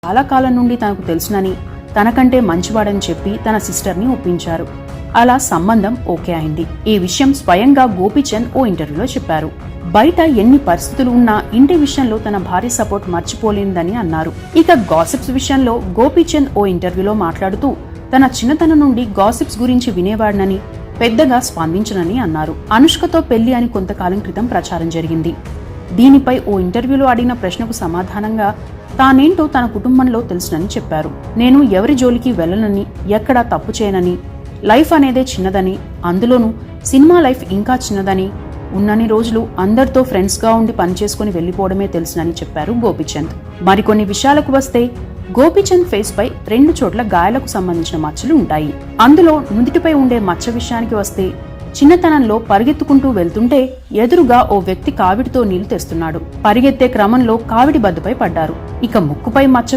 చాలా కాలం నుండి తనకు తెలుసునని, తనకంటే మంచివాడని చెప్పి తన సిస్టర్ని ఒప్పించారు. అలా సంబంధం ఓకే అయింది. ఈ విషయం స్వయంగా గోపీచంద్ ఓ ఇంటర్వ్యూలో చెప్పారు. బయట ఎన్ని పరిస్థితులు ఉన్నా ఇంటి విషయంలో తన భార్య సపోర్ట్ మర్చిపోలేనిదని అన్నారు. ఇక గాసిప్స్ విషయంలో గోపీచంద్ ఓ ఇంటర్వ్యూలో మాట్లాడుతూ తన చిన్నతనం నుండి గాసిప్స్ గురించి వినేవాడినని, పెద్దగా స్పందించనని అన్నారు. అనుష్కతో పెళ్లి అని కొంతకాలం క్రితం ప్రచారం జరిగింది. దీనిపై ఓ ఇంటర్వ్యూలో అడిగిన ప్రశ్నకు సమాధానంగా తానేంటో తన కుటుంబంలో తెలుసునని చెప్పారు. నేను ఎవరి జోలికి వెళ్లనని, ఎక్కడా తప్పు చేయనని, లైఫ్ అనేదే చిన్నదని, అందులోనూ సినిమా లైఫ్ ఇంకా చిన్నదని, ఉన్నన్ని రోజులు అందరితో ఫ్రెండ్స్ గా ఉండి పనిచేసుకుని వెళ్లిపోవడమే తెలుసునని చెప్పారు గోపీచంద్. మరికొన్ని విషయాలకు వస్తే గోపీచంద్ ఫేస్ పై 2 చోట్ల గాయాలకు సంబంధించిన మచ్చలు ఉంటాయి. అందులో నుదిటిపై ఉండే మచ్చ విషయానికి వస్తే చిన్నతనంలో పరిగెత్తుకుంటూ వెళ్తుంటే ఎదురుగా ఓ వ్యక్తి కావిడితో నీళ్లు తెస్తున్నాడు. పరిగెత్తే క్రమంలో కావిడి బద్దపై పడ్డారు. ఇక ముక్కుపై మచ్చ